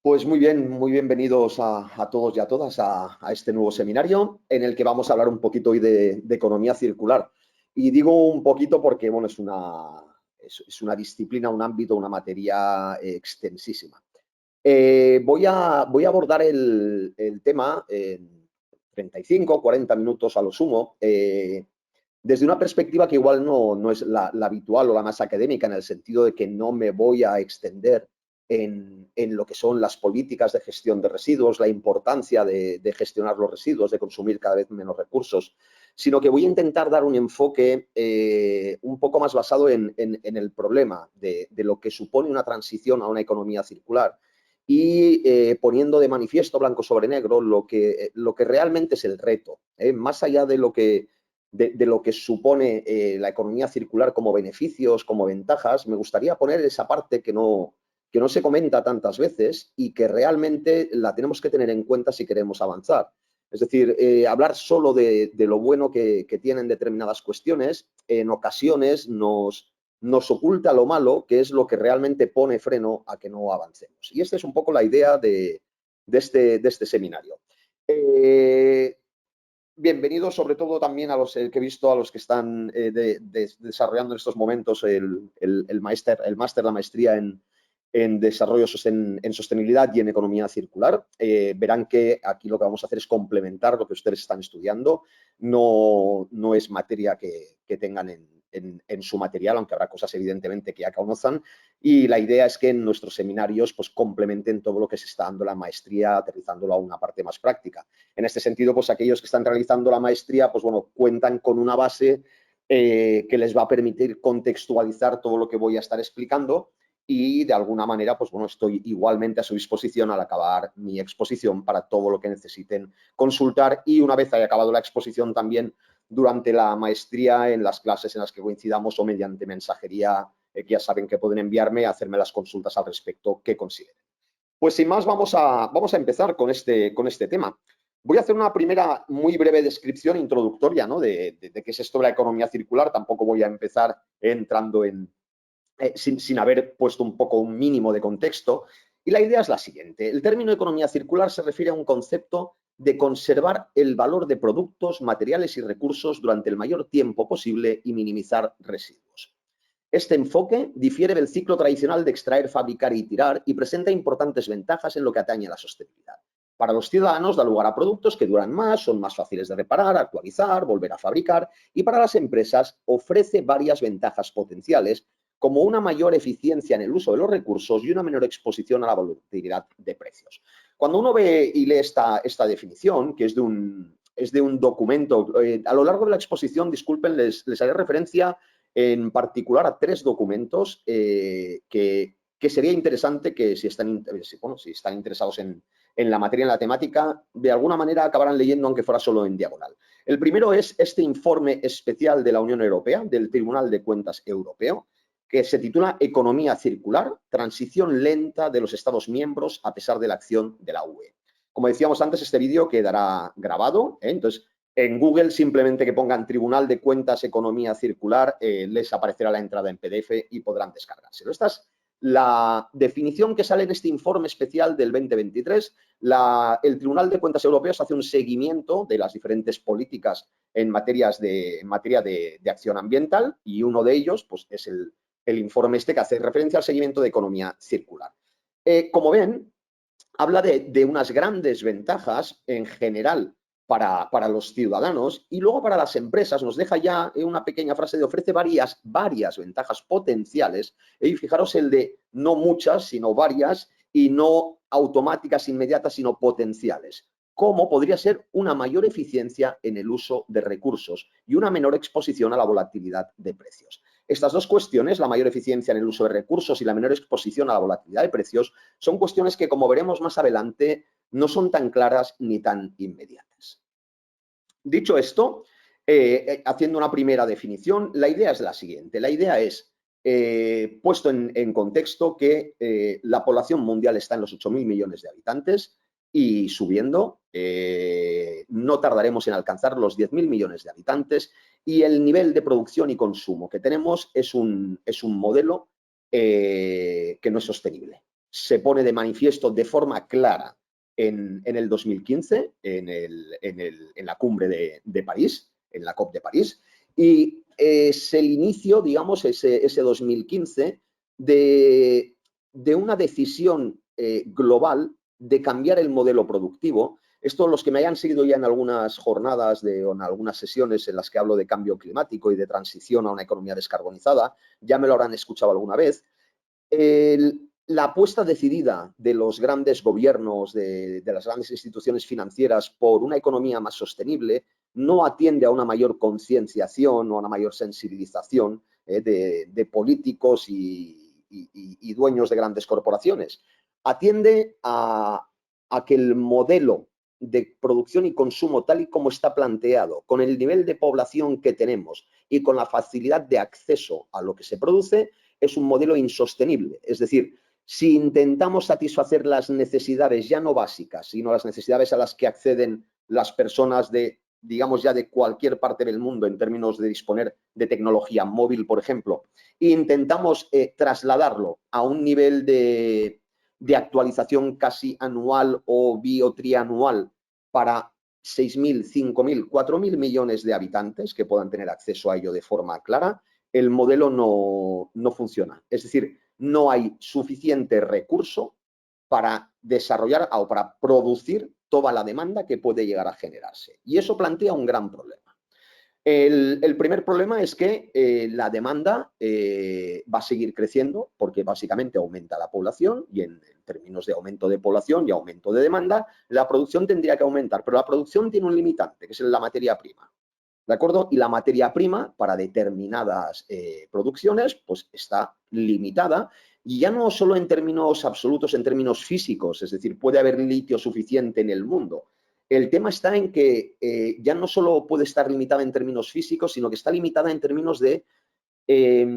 Pues muy bienvenidos a todos y a todas a este nuevo seminario en el que vamos a hablar un poquito hoy de economía circular. Y digo un poquito porque, bueno, es una disciplina, un ámbito, una materia extensísima. Voy a abordar el tema en 35, 40 minutos a lo sumo, desde una perspectiva que igual no es la habitual o la más académica, en el sentido de que no me voy a extender en lo que son las políticas de gestión de residuos, la importancia de gestionar los residuos, de consumir cada vez menos recursos, sino que voy a intentar dar un enfoque un poco más basado en el problema de lo que supone una transición a una economía circular y poniendo de manifiesto blanco sobre negro lo que realmente es el reto, más allá de lo que supone la economía circular como beneficios, como ventajas. Me gustaría poner esa parte que no se comenta tantas veces y que realmente la tenemos que tener en cuenta si queremos avanzar. Es decir, hablar solo de lo bueno que tienen determinadas cuestiones, en ocasiones nos oculta lo malo, que es lo que realmente pone freno a que no avancemos. Y esta es un poco la idea de este seminario. Bienvenidos sobre todo también a los que he visto, a los que están desarrollando en estos momentos el máster, la maestría en desarrollo en sostenibilidad y en economía circular. Verán que aquí lo que vamos a hacer es complementar lo que ustedes están estudiando. No es materia que tengan en su material, aunque habrá cosas evidentemente que ya conozcan. Y la idea es que en nuestros seminarios pues complementen todo lo que se está dando la maestría, aterrizándolo a una parte más práctica. En este sentido, pues aquellos que están realizando la maestría, pues bueno, cuentan con una base que les va a permitir contextualizar todo lo que voy a estar explicando y de alguna manera, pues bueno, estoy igualmente a su disposición al acabar mi exposición para todo lo que necesiten consultar y una vez haya acabado la exposición también durante la maestría en las clases en las que coincidamos o mediante mensajería, que ya saben que pueden enviarme a hacerme las consultas al respecto que consideren. Pues sin más, vamos a empezar con este tema. Voy a hacer una primera muy breve descripción introductoria, ¿no?, de qué es esto de la economía circular. Tampoco voy a empezar entrando sin haber puesto un poco un mínimo de contexto. Y la idea es la siguiente. El término economía circular se refiere a un concepto de conservar el valor de productos, materiales y recursos durante el mayor tiempo posible y minimizar residuos. Este enfoque difiere del ciclo tradicional de extraer, fabricar y tirar y presenta importantes ventajas en lo que atañe a la sostenibilidad. Para los ciudadanos da lugar a productos que duran más, son más fáciles de reparar, actualizar, volver a fabricar, y para las empresas ofrece varias ventajas potenciales, como una mayor eficiencia en el uso de los recursos y una menor exposición a la volatilidad de precios. Cuando uno ve y lee esta definición, que es de un documento, a lo largo de la exposición, disculpen, les haré referencia en particular a tres documentos que sería interesante que si están interesados en la materia, en la temática, de alguna manera acabaran leyendo, aunque fuera solo en diagonal. El primero es este informe especial de la Unión Europea, del Tribunal de Cuentas Europeo, que se titula Economía circular, transición lenta de los Estados miembros a pesar de la acción de la UE. Como decíamos antes, este vídeo quedará grabado, entonces en Google simplemente que pongan Tribunal de Cuentas Economía Circular, les aparecerá la entrada en PDF y podrán descargárselo. Esta es la definición que sale en este informe especial del 2023. El Tribunal de Cuentas Europeos hace un seguimiento de las diferentes políticas en materia de acción ambiental y uno de ellos pues, es el informe este que hace referencia al seguimiento de economía circular. Como ven, habla de unas grandes ventajas en general para los ciudadanos y luego para las empresas nos deja ya una pequeña frase de ofrece varias ventajas potenciales. Y fijaros el de no muchas, sino varias, y no automáticas, inmediatas, sino potenciales. Como podría ser una mayor eficiencia en el uso de recursos y una menor exposición a la volatilidad de precios. Estas dos cuestiones, la mayor eficiencia en el uso de recursos y la menor exposición a la volatilidad de precios, son cuestiones que, como veremos más adelante, no son tan claras ni tan inmediatas. Dicho esto, haciendo una primera definición, la idea es la siguiente. La idea es, puesto en contexto, que la población mundial está en los 8.000 millones de habitantes y subiendo. No tardaremos en alcanzar los 10.000 millones de habitantes y el nivel de producción y consumo que tenemos es un modelo que no es sostenible. se pone de manifiesto de forma clara en el 2015, en la cumbre de París, en la COP de París, y es el inicio, digamos, ese 2015, de una decisión global de cambiar el modelo productivo. Esto, los que me hayan seguido ya en algunas jornadas o en algunas sesiones en las que hablo de cambio climático y de transición a una economía descarbonizada, ya me lo habrán escuchado alguna vez. La apuesta decidida de los grandes gobiernos, de las grandes instituciones financieras por una economía más sostenible no atiende a una mayor concienciación o a una mayor sensibilización de políticos y dueños de grandes corporaciones. Atiende a que el modelo de producción y consumo tal y como está planteado, con el nivel de población que tenemos y con la facilidad de acceso a lo que se produce, es un modelo insostenible. Es decir, si intentamos satisfacer las necesidades ya no básicas, sino las necesidades a las que acceden las personas de, digamos, ya de cualquier parte del mundo en términos de disponer de tecnología móvil, por ejemplo, e intentamos trasladarlo a un nivel de actualización casi anual o trianual para 6.000, 5.000, 4.000 millones de habitantes que puedan tener acceso a ello de forma clara, el modelo no funciona. Es decir, no hay suficiente recurso para desarrollar o para producir toda la demanda que puede llegar a generarse. Y eso plantea un gran problema. El primer problema es que la demanda va a seguir creciendo porque básicamente aumenta la población y en términos de aumento de población y aumento de demanda, la producción tendría que aumentar, pero la producción tiene un limitante, que es la materia prima. ¿De acuerdo? Y la materia prima para determinadas producciones pues está limitada y ya no solo en términos absolutos, en términos físicos, es decir, puede haber litio suficiente en el mundo. El tema está en que ya no solo puede estar limitada en términos físicos, sino que está limitada en términos de,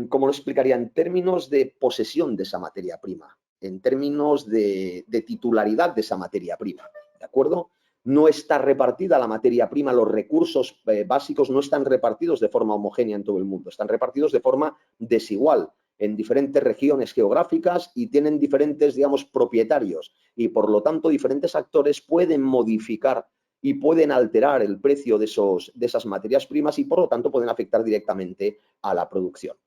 ¿cómo lo explicaría? En términos de posesión de esa materia prima, en términos de titularidad de esa materia prima, ¿de acuerdo? No está repartida la materia prima, los recursos básicos no están repartidos de forma homogénea en todo el mundo, están repartidos de forma desigual en diferentes regiones geográficas y tienen diferentes, digamos, propietarios y por lo tanto diferentes actores pueden modificar y pueden alterar el precio de esas materias primas y por lo tanto pueden afectar directamente a la producción.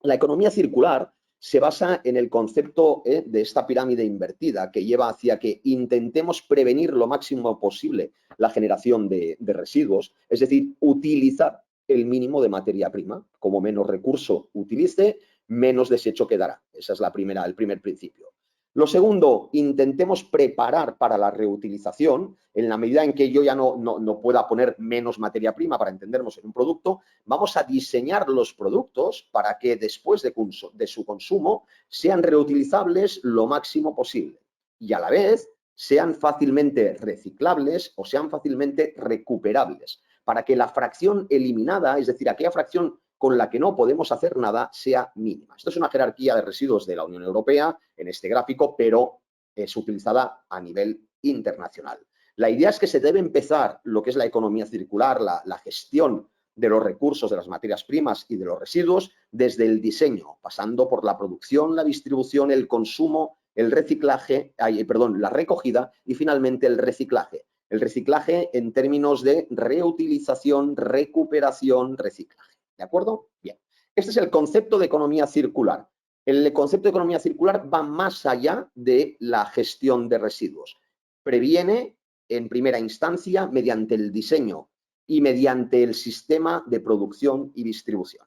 La economía circular se basa en el concepto de esta pirámide invertida que lleva hacia que intentemos prevenir lo máximo posible la generación de residuos, es decir, utilizar el mínimo de materia prima. Como menos recurso utilice, menos desecho quedará. Esa es el primer principio. Lo segundo, intentemos preparar para la reutilización. En la medida en que yo ya no pueda poner menos materia prima para entendernos en un producto, vamos a diseñar los productos para que después de su consumo sean reutilizables lo máximo posible y a la vez sean fácilmente reciclables o sean fácilmente recuperables, para que la fracción eliminada, es decir, aquella fracción con la que no podemos hacer nada, sea mínima. Esto es una jerarquía de residuos de la Unión Europea en este gráfico, pero es utilizada a nivel internacional. La idea es que se debe empezar lo que es la economía circular, la gestión de los recursos, de las materias primas y de los residuos desde el diseño, pasando por la producción, la distribución, el consumo, el reciclaje, la recogida y finalmente el reciclaje. El reciclaje en términos de reutilización, recuperación, reciclaje. ¿De acuerdo? Bien. Este es el concepto de economía circular. El concepto de economía circular va más allá de la gestión de residuos. Previene, en primera instancia, mediante el diseño y mediante el sistema de producción y distribución.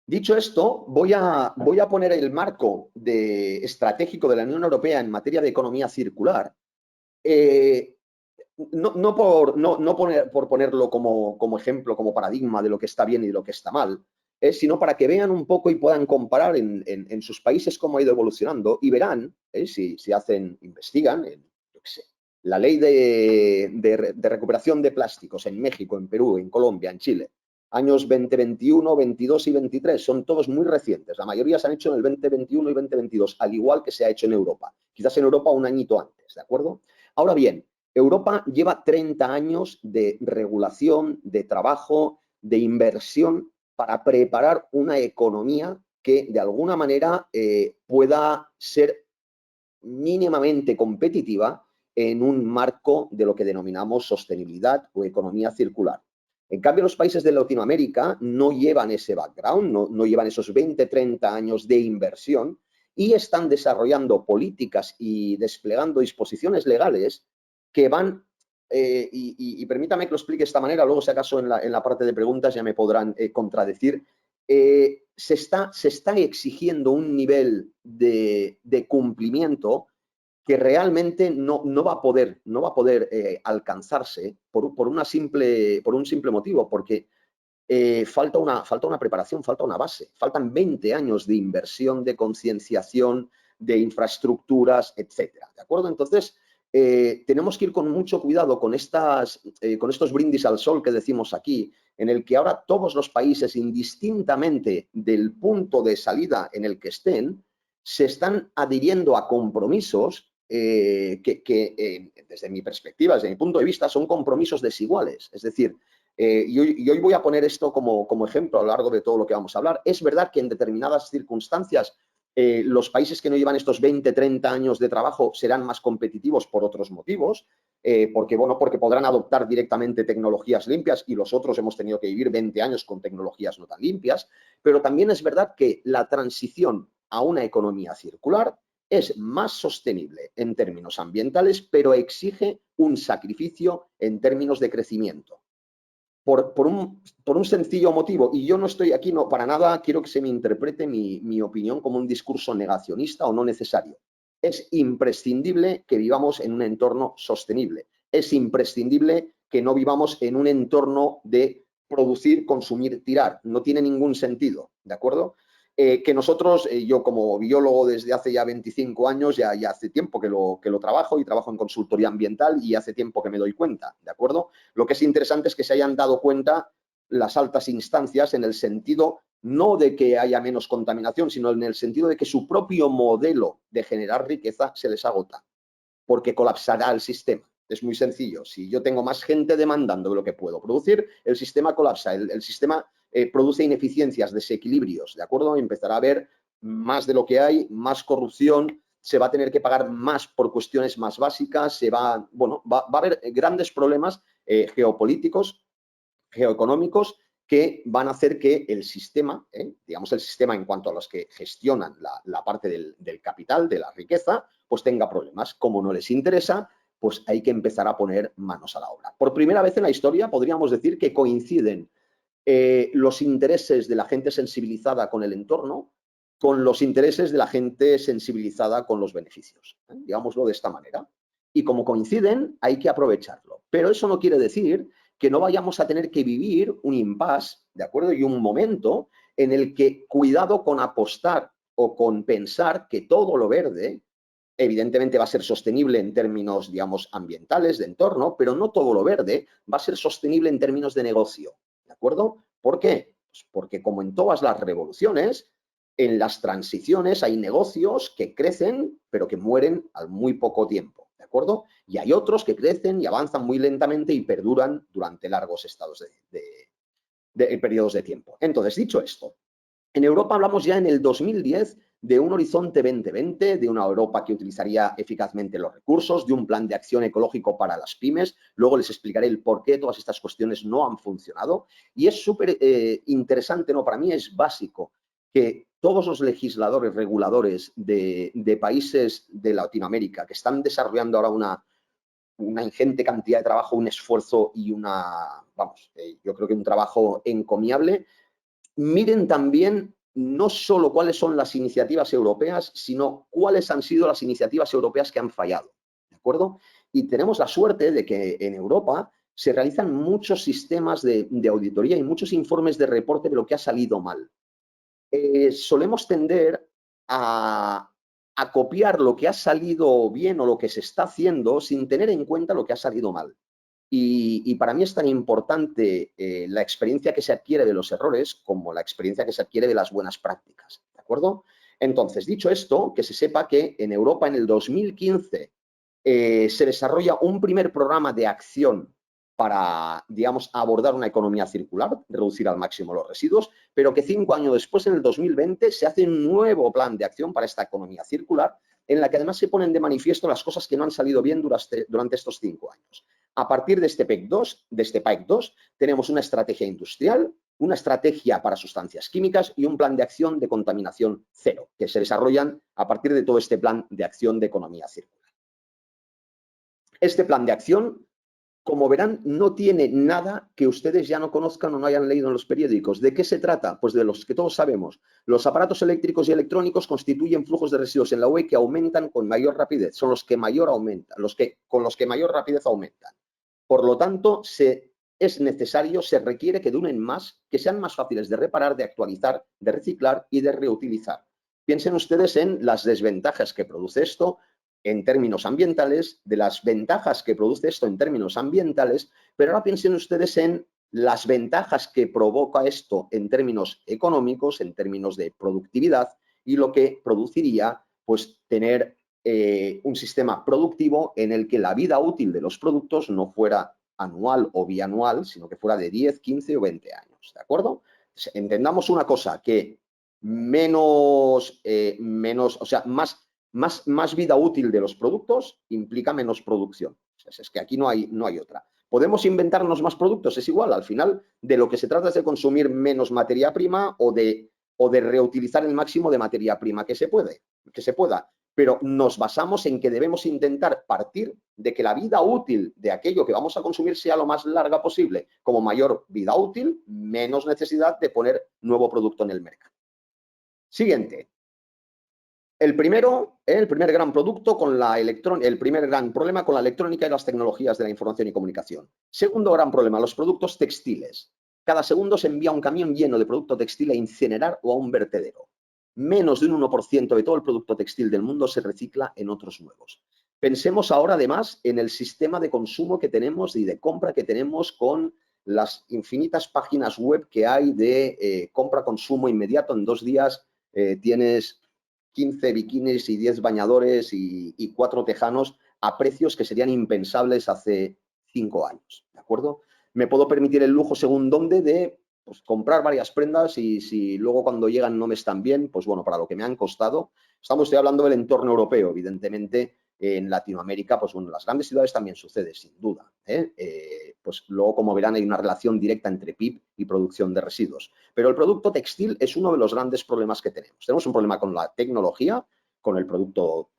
Dicho esto, voy a poner el marco estratégico de la Unión Europea en materia de economía circular, no por ponerlo como ejemplo, como paradigma de lo que está bien y de lo que está mal, sino para que vean un poco y puedan comparar en sus países cómo ha ido evolucionando y verán, si investigan, yo qué sé, la ley de recuperación de plásticos en México, en Perú, en Colombia, en Chile, años 2021, 22 y 23, son todos muy recientes. La mayoría se han hecho en el 2021 y 2022, al igual que se ha hecho en Europa. Quizás en Europa un añito antes, ¿de acuerdo? Ahora bien, Europa lleva 30 años de regulación, de trabajo, de inversión para preparar una economía que de alguna manera pueda ser mínimamente competitiva en un marco de lo que denominamos sostenibilidad o economía circular. En cambio, los países de Latinoamérica no llevan ese background, no llevan esos 20, 30 años de inversión y están desarrollando políticas y desplegando disposiciones legales que van, y permítame que lo explique de esta manera, luego si acaso en la parte de preguntas ya me podrán contradecir, se está exigiendo un nivel de cumplimiento que realmente no va a poder alcanzarse por un simple motivo, porque falta una preparación, falta una base, faltan 20 años de inversión, de concienciación, de infraestructuras, etcétera, ¿de acuerdo? Entonces, tenemos que ir con mucho cuidado con estos brindis al sol que decimos aquí, en el que ahora todos los países, indistintamente del punto de salida en el que estén, se están adhiriendo a compromisos que desde mi perspectiva, desde mi punto de vista, son compromisos desiguales. Es decir, y hoy voy a poner esto como ejemplo a lo largo de todo lo que vamos a hablar. Es verdad que en determinadas circunstancias los países que no llevan estos 20, 30 años de trabajo serán más competitivos por otros motivos, porque podrán adoptar directamente tecnologías limpias y los otros hemos tenido que vivir 20 años con tecnologías no tan limpias, pero también es verdad que la transición a una economía circular es más sostenible en términos ambientales, pero exige un sacrificio en términos de crecimiento. Por un sencillo motivo, y yo no estoy aquí, no, para nada quiero que se me interprete mi opinión como un discurso negacionista o no necesario. Es imprescindible que vivamos en un entorno sostenible. Es imprescindible que no vivamos en un entorno de producir, consumir, tirar. No tiene ningún sentido, ¿de acuerdo? Que nosotros, yo como biólogo desde hace ya 25 años, ya hace tiempo que lo trabajo y trabajo en consultoría ambiental y hace tiempo que me doy cuenta, ¿de acuerdo? Lo que es interesante es que se hayan dado cuenta las altas instancias en el sentido no de que haya menos contaminación, sino en el sentido de que su propio modelo de generar riqueza se les agota, porque colapsará el sistema. Es muy sencillo. Si yo tengo más gente demandando de lo que puedo producir, el sistema colapsa. El sistema produce ineficiencias, desequilibrios, ¿de acuerdo? Empezará a haber más de lo que hay, más corrupción, se va a tener que pagar más por cuestiones más básicas, va a haber grandes problemas geopolíticos, geoeconómicos, que van a hacer que el sistema, digamos el sistema en cuanto a los que gestionan la parte del capital, de la riqueza, pues tenga problemas. Como no les interesa, pues hay que empezar a poner manos a la obra. Por primera vez en la historia podríamos decir que coinciden los intereses de la gente sensibilizada con el entorno con los intereses de la gente sensibilizada con los beneficios, digámoslo de esta manera. Y como coinciden, hay que aprovecharlo. Pero eso no quiere decir que no vayamos a tener que vivir un impasse, ¿de acuerdo? Y un momento en el que cuidado con apostar o con pensar que todo lo verde evidentemente va a ser sostenible en términos, digamos, ambientales, de entorno, pero no todo lo verde va a ser sostenible en términos de negocio, ¿de acuerdo? ¿Por qué? Pues porque como en todas las revoluciones, en las transiciones hay negocios que crecen, pero que mueren al muy poco tiempo, ¿de acuerdo? Y hay otros que crecen y avanzan muy lentamente y perduran durante largos estados de periodos de tiempo. Entonces, dicho esto, en Europa hablamos ya en el 2010 de un horizonte 2020, de una Europa que utilizaría eficazmente los recursos, de un plan de acción ecológico para las pymes. Luego les explicaré el por qué todas estas cuestiones no han funcionado. Y es súper interesante, ¿no? Para mí es básico que todos los legisladores, reguladores de países de Latinoamérica que están desarrollando ahora una ingente cantidad de trabajo, un esfuerzo y yo creo que un trabajo encomiable, miren también no solo cuáles son las iniciativas europeas, sino cuáles han sido las iniciativas europeas que han fallado, ¿de acuerdo? Y tenemos la suerte de que en Europa se realizan muchos sistemas de auditoría y muchos informes de reporte de lo que ha salido mal. Solemos tender a copiar lo que ha salido bien o lo que se está haciendo sin tener en cuenta lo que ha salido mal. Y para mí es tan importante la experiencia que se adquiere de los errores como la experiencia que se adquiere de las buenas prácticas, ¿de acuerdo? Entonces, dicho esto, que se sepa que en Europa en el 2015 se desarrolla un primer programa de acción para, digamos, abordar una economía circular, reducir al máximo los residuos, pero que 5 años después, en el 2020, se hace un nuevo plan de acción para esta economía circular, en la que además se ponen de manifiesto las cosas que no han salido bien durante estos 5 años. A partir de este PEC 2, tenemos una estrategia industrial, una estrategia para sustancias químicas y un plan de acción de contaminación cero, que se desarrollan a partir de todo este plan de acción de economía circular. Este plan de acción, como verán, no tiene nada que ustedes ya no conozcan o no hayan leído en los periódicos. ¿De qué se trata? Pues de los que todos sabemos. Los aparatos eléctricos y electrónicos constituyen flujos de residuos en la UE que aumentan con mayor rapidez. Son los que mayor aumentan, con los que mayor rapidez aumentan. Por lo tanto, se requiere que duren más, que sean más fáciles de reparar, de actualizar, de reciclar y de reutilizar. Piensen ustedes en las desventajas que produce esto en términos ambientales, de las ventajas que produce esto en términos ambientales, pero ahora piensen ustedes en las ventajas que provoca esto en términos económicos, en términos de productividad y lo que produciría, pues, tener un sistema productivo en el que la vida útil de los productos no fuera anual o bianual, sino que fuera de 10, 15 o 20 años, ¿de acuerdo? Entonces, entendamos una cosa, que más vida útil de los productos implica menos producción. Es que aquí no hay otra. ¿Podemos inventarnos más productos? Es igual, al final de lo que se trata es de consumir menos materia prima o de reutilizar el máximo de materia prima que se pueda. Pero nos basamos en que debemos intentar partir de que la vida útil de aquello que vamos a consumir sea lo más larga posible. Como mayor vida útil, menos necesidad de poner nuevo producto en el mercado. Siguiente. El primer gran producto el primer gran problema con la electrónica y las tecnologías de la información y comunicación. Segundo gran problema, los productos textiles. Cada segundo se envía un camión lleno de producto textil a incinerar o a un vertedero. Menos de un 1% de todo el producto textil del mundo se recicla en otros nuevos. Pensemos ahora además en el sistema de consumo que tenemos y de compra que tenemos con las infinitas páginas web que hay de compra-consumo inmediato. En 2 días tienes 15 bikinis y 10 bañadores y 4 tejanos a precios que serían impensables hace 5 años, ¿de acuerdo? Me puedo permitir el lujo según dónde de comprar varias prendas y si luego cuando llegan no me están bien, pues bueno, para lo que me han costado. Estoy hablando del entorno europeo, evidentemente. En Latinoamérica, pues bueno, en las grandes ciudades también sucede, sin duda. Pues luego, como verán, hay una relación directa entre PIB y producción de residuos. Pero el producto textil es uno de los grandes problemas que tenemos. Tenemos un problema con la tecnología, con el producto,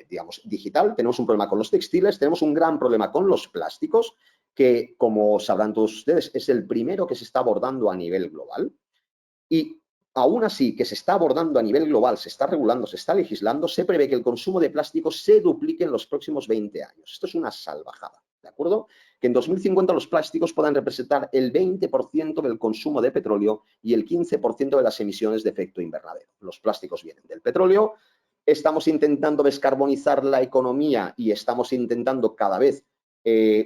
digamos, digital. Tenemos un problema con los textiles. Tenemos un gran problema con los plásticos, que, como sabrán todos ustedes, es el primero que se está abordando a nivel global. Y aún así, que se está abordando a nivel global, se está regulando, se está legislando, se prevé que el consumo de plásticos se duplique en los próximos 20 años. Esto es una salvajada, ¿de acuerdo? Que en 2050 los plásticos puedan representar el 20% del consumo de petróleo y el 15% de las emisiones de efecto invernadero. Los plásticos vienen del petróleo. Estamos intentando descarbonizar la economía y estamos intentando cada vez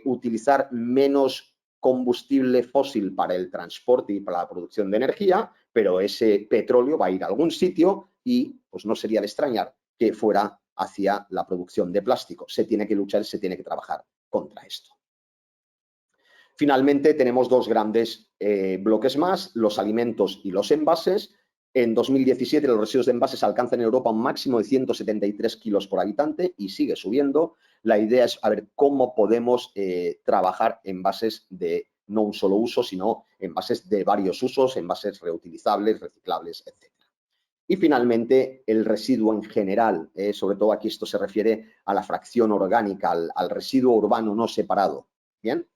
utilizar menos combustible fósil para el transporte y para la producción de energía, pero ese petróleo va a ir a algún sitio y pues no sería de extrañar que fuera hacia la producción de plástico. Se tiene que luchar, se tiene que trabajar contra esto. Finalmente, tenemos 2 grandes bloques más, los alimentos y los envases. En 2017 los residuos de envases alcanzan en Europa un máximo de 173 kilos por habitante y sigue subiendo. La idea es a ver cómo podemos trabajar envases de no un solo uso, sino envases de varios usos, envases reutilizables, reciclables, etc. Y finalmente, el residuo en general, sobre todo aquí esto se refiere a la fracción orgánica, al residuo urbano no separado. ¿Bien?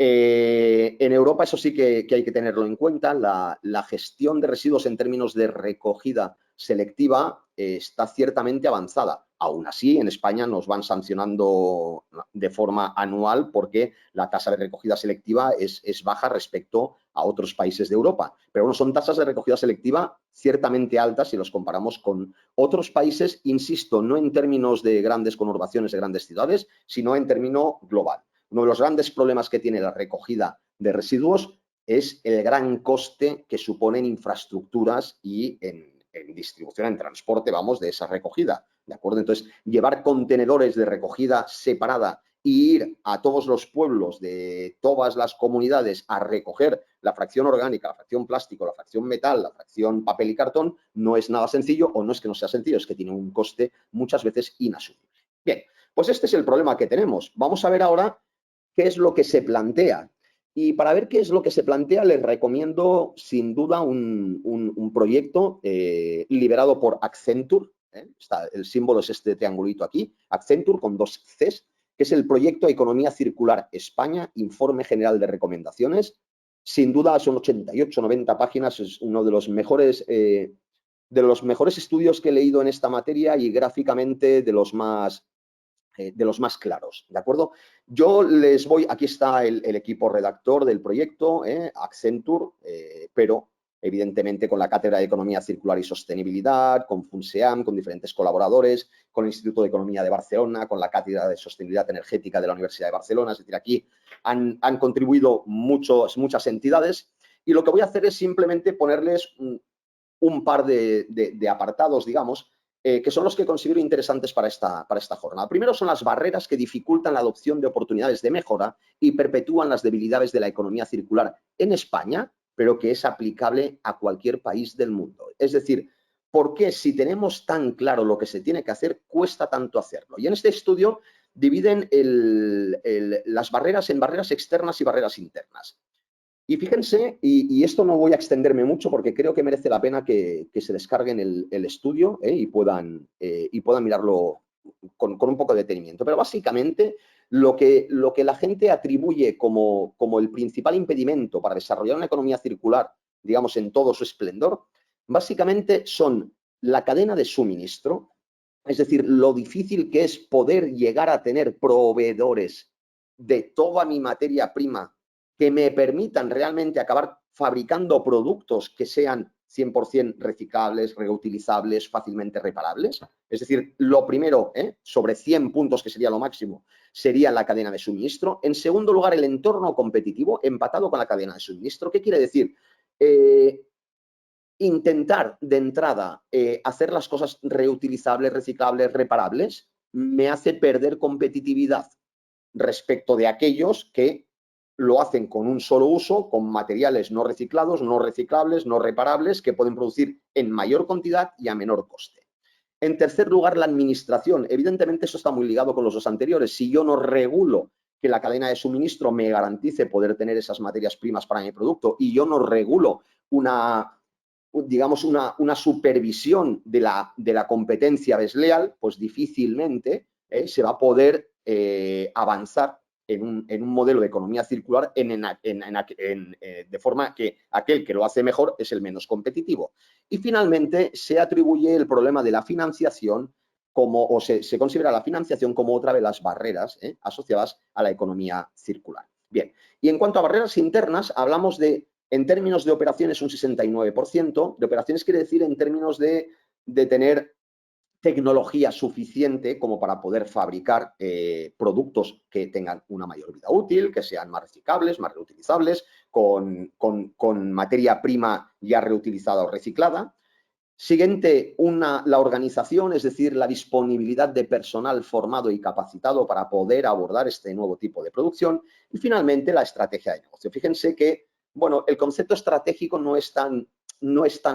En Europa eso sí que hay que tenerlo en cuenta. La gestión de residuos en términos de recogida selectiva está ciertamente avanzada. Aún así, en España nos van sancionando de forma anual porque la tasa de recogida selectiva es baja respecto a otros países de Europa. Pero bueno, son tasas de recogida selectiva ciertamente altas si los comparamos con otros países, insisto, no en términos de grandes conurbaciones de grandes ciudades, sino en término global. Uno de los grandes problemas que tiene la recogida de residuos es el gran coste que suponen infraestructuras y en distribución, en transporte, vamos, de esa recogida, ¿de acuerdo? Entonces, llevar contenedores de recogida separada y ir a todos los pueblos de todas las comunidades a recoger la fracción orgánica, la fracción plástico, la fracción metal, la fracción papel y cartón, no es nada sencillo, o no es que no sea sencillo, es que tiene un coste muchas veces inasumible. Bien, pues este es el problema que tenemos. Vamos a ver ahora qué es lo que se plantea. Y para ver qué es lo que se plantea, les recomiendo sin duda un proyecto liderado por Accenture. El símbolo es este triangulito aquí, Accenture con 2 Cs, que es el proyecto Economía Circular España, Informe General de Recomendaciones. Sin duda son 88, 90 páginas, es uno de los mejores estudios que he leído en esta materia y gráficamente de los más claros, ¿de acuerdo? Yo les voy, aquí está el equipo redactor del proyecto, Accenture, pero evidentemente con la Cátedra de Economía Circular y Sostenibilidad, con FUNSEAM, con diferentes colaboradores, con el Instituto de Economía de Barcelona, con la Cátedra de Sostenibilidad Energética de la Universidad de Barcelona, es decir, aquí han contribuido muchas entidades y lo que voy a hacer es simplemente ponerles un par de apartados, digamos, que son los que considero interesantes para esta jornada. Primero son las barreras que dificultan la adopción de oportunidades de mejora y perpetúan las debilidades de la economía circular en España, pero que es aplicable a cualquier país del mundo. Es decir, ¿por qué si tenemos tan claro lo que se tiene que hacer, cuesta tanto hacerlo? Y en este estudio dividen las barreras en barreras externas y barreras internas. Y fíjense, y esto no voy a extenderme mucho porque creo que merece la pena que se descarguen el estudio y puedan mirarlo con un poco de detenimiento. Pero básicamente lo que la gente atribuye como el principal impedimento para desarrollar una economía circular, digamos, en todo su esplendor, básicamente son la cadena de suministro, es decir, lo difícil que es poder llegar a tener proveedores de toda mi materia prima que me permitan realmente acabar fabricando productos que sean 100% reciclables, reutilizables, fácilmente reparables. Es decir, lo primero, sobre 100 puntos, que sería lo máximo, sería la cadena de suministro. En segundo lugar, el entorno competitivo empatado con la cadena de suministro. ¿Qué quiere decir? Intentar de entrada hacer las cosas reutilizables, reciclables, reparables, me hace perder competitividad respecto de aquellos que lo hacen con un solo uso, con materiales no reciclados, no reciclables, no reparables, que pueden producir en mayor cantidad y a menor coste. En tercer lugar, la administración. Evidentemente, eso está muy ligado con los dos anteriores. Si yo no regulo que la cadena de suministro me garantice poder tener esas materias primas para mi producto y yo no regulo una supervisión de la competencia desleal, pues difícilmente se va a poder avanzar en un modelo de economía circular de forma que aquel que lo hace mejor es el menos competitivo. Y finalmente se atribuye el problema de la financiación se considera la financiación como otra de las barreras asociadas a la economía circular. Bien, y en cuanto a barreras internas, hablamos en términos de operaciones, un 69%. De operaciones quiere decir en términos de tener tecnología suficiente como para poder fabricar productos que tengan una mayor vida útil, que sean más reciclables, más reutilizables, con materia prima ya reutilizada o reciclada. Siguiente, la organización, es decir, la disponibilidad de personal formado y capacitado para poder abordar este nuevo tipo de producción. Y finalmente, la estrategia de negocio. Fíjense que, bueno, el concepto estratégico no es tan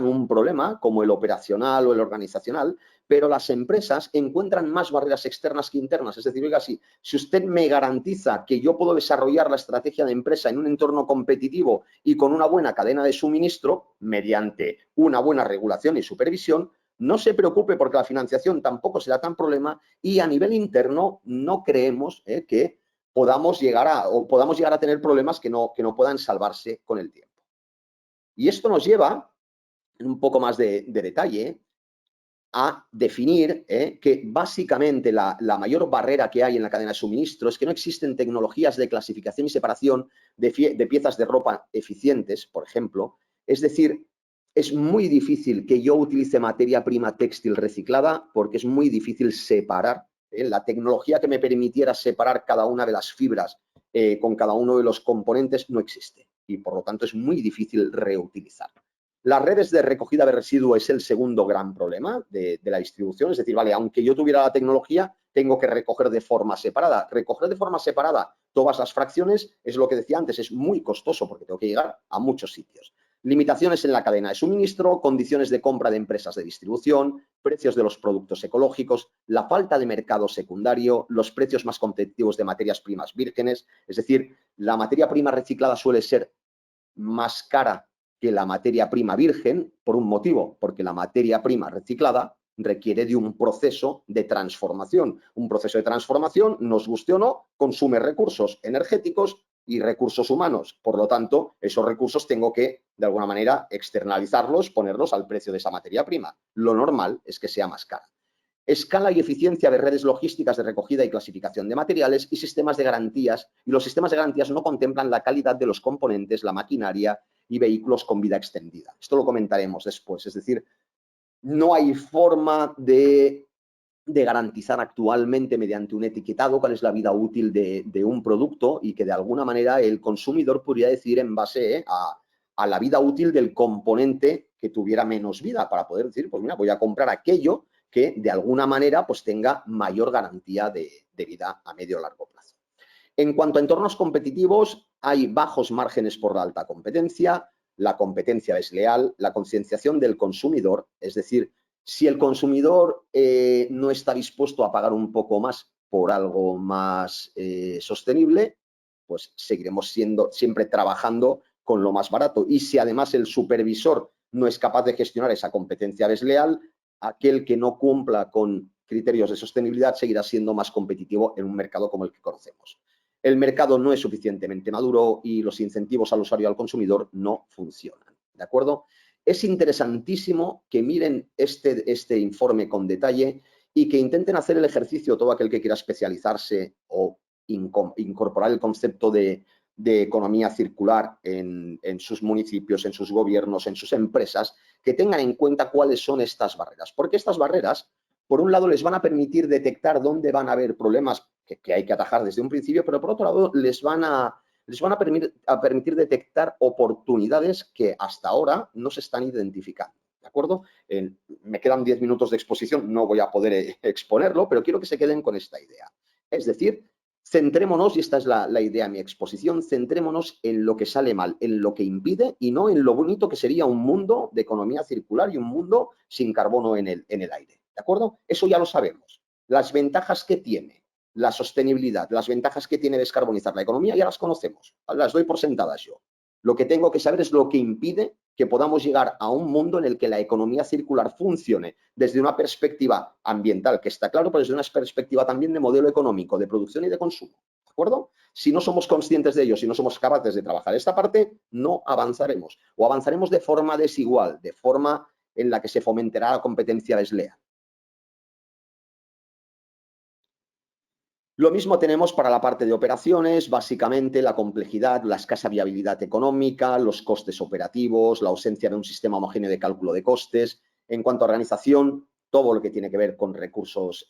un problema como el operacional o el organizacional, pero las empresas encuentran más barreras externas que internas. Es decir, oiga, si usted me garantiza que yo puedo desarrollar la estrategia de empresa en un entorno competitivo y con una buena cadena de suministro, mediante una buena regulación y supervisión, no se preocupe porque la financiación tampoco será tan problema y a nivel interno no creemos que podamos llegar a tener problemas que no puedan salvarse con el tiempo. Y esto nos lleva, en un poco más de detalle, a definir que básicamente la mayor barrera que hay en la cadena de suministro es que no existen tecnologías de clasificación y separación de piezas de ropa eficientes, por ejemplo. Es decir, es muy difícil que yo utilice materia prima textil reciclada porque es muy difícil separar. La tecnología que me permitiera separar cada una de las fibras con cada uno de los componentes no existe y por lo tanto es muy difícil reutilizar. Las redes de recogida de residuos es el segundo gran problema de la distribución. Es decir, vale, aunque yo tuviera la tecnología, tengo que recoger de forma separada. Recoger de forma separada todas las fracciones es lo que decía antes, es muy costoso porque tengo que llegar a muchos sitios. Limitaciones en la cadena de suministro, condiciones de compra de empresas de distribución, precios de los productos ecológicos, la falta de mercado secundario, los precios más competitivos de materias primas vírgenes. Es decir, la materia prima reciclada suele ser más cara que la materia prima virgen por un motivo, porque la materia prima reciclada requiere de un proceso de transformación. Un proceso de transformación, nos guste o no, consume recursos energéticos y recursos humanos. Por lo tanto, esos recursos tengo que, de alguna manera, externalizarlos, ponerlos al precio de esa materia prima. Lo normal es que sea más cara. Escala y eficiencia de redes logísticas de recogida y clasificación de materiales y sistemas de garantías. Y los sistemas de garantías no contemplan la calidad de los componentes, la maquinaria y vehículos con vida extendida. Esto lo comentaremos después. Es decir, no hay forma de garantizar actualmente mediante un etiquetado cuál es la vida útil de un producto y que de alguna manera el consumidor podría decidir en base a la vida útil del componente que tuviera menos vida para poder decir, pues mira, voy a comprar aquello que de alguna manera pues tenga mayor garantía de vida a medio o largo plazo. En cuanto a entornos competitivos, hay bajos márgenes por la alta competencia, la competencia desleal, la concienciación del consumidor, es decir, si el consumidor no está dispuesto a pagar un poco más por algo más sostenible, pues seguiremos siempre trabajando con lo más barato. Y si además el supervisor no es capaz de gestionar esa competencia desleal, aquel que no cumpla con criterios de sostenibilidad seguirá siendo más competitivo en un mercado como el que conocemos. El mercado no es suficientemente maduro y los incentivos al usuario y al consumidor no funcionan. ¿De acuerdo? Es interesantísimo que miren este informe con detalle y que intenten hacer el ejercicio todo aquel que quiera especializarse o incorporar el concepto de economía circular en sus municipios, en sus gobiernos, en sus empresas, que tengan en cuenta cuáles son estas barreras. Porque estas barreras, por un lado, les van a permitir detectar dónde van a haber problemas que hay que atajar desde un principio, pero por otro lado, les van a permitir detectar oportunidades que hasta ahora no se están identificando. ¿De acuerdo? Me quedan 10 minutos de exposición, no voy a poder exponerlo, pero quiero que se queden con esta idea. Es decir, centrémonos, y esta es la idea de mi exposición, centrémonos en lo que sale mal, en lo que impide y no en lo bonito que sería un mundo de economía circular y un mundo sin carbono en el aire. ¿De acuerdo? Eso ya lo sabemos. Las ventajas que tiene la sostenibilidad, las ventajas que tiene descarbonizar la economía ya las conocemos, las doy por sentadas yo. Lo que tengo que saber es lo que impide que podamos llegar a un mundo en el que la economía circular funcione desde una perspectiva ambiental, que está claro, pero desde una perspectiva también de modelo económico, de producción y de consumo. ¿De acuerdo? Si no somos conscientes de ello, si no somos capaces de trabajar esta parte, no avanzaremos. O avanzaremos de forma desigual, de forma en la que se fomentará la competencia desleal. Lo mismo tenemos para la parte de operaciones, básicamente la complejidad, la escasa viabilidad económica, los costes operativos, la ausencia de un sistema homogéneo de cálculo de costes. En cuanto a organización, todo lo que tiene que ver con recursos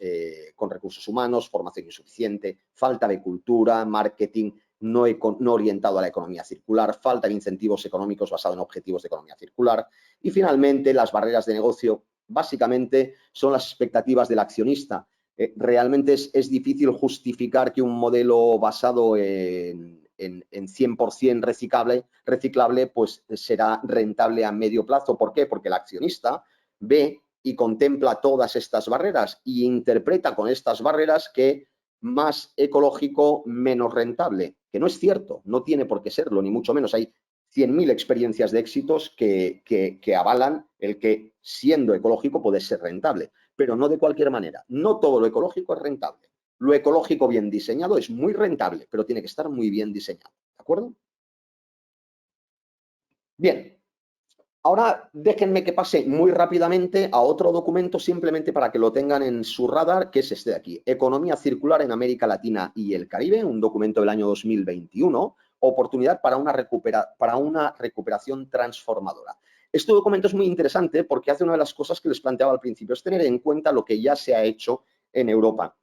humanos, formación insuficiente, falta de cultura, marketing no orientado a la economía circular, falta de incentivos económicos basados en objetivos de economía circular. Y finalmente, las barreras de negocio, básicamente, son las expectativas del accionista. Realmente es difícil justificar que un modelo basado en 100% reciclable, pues será rentable a medio plazo. ¿Por qué? Porque el accionista ve y contempla todas estas barreras y interpreta con estas barreras que más ecológico, menos rentable. Que no es cierto, no tiene por qué serlo, ni mucho menos. Hay 100.000 experiencias de éxitos que avalan el que siendo ecológico puede ser rentable, pero no de cualquier manera. No todo lo ecológico es rentable. Lo ecológico bien diseñado es muy rentable, pero tiene que estar muy bien diseñado. ¿De acuerdo? Bien. Ahora déjenme que pase muy rápidamente a otro documento simplemente para que lo tengan en su radar, que es este de aquí. Economía circular en América Latina y el Caribe, un documento del año 2021, oportunidad para una recuperación transformadora. Este documento es muy interesante porque hace una de las cosas que les planteaba al principio, es tener en cuenta lo que ya se ha hecho en Europa.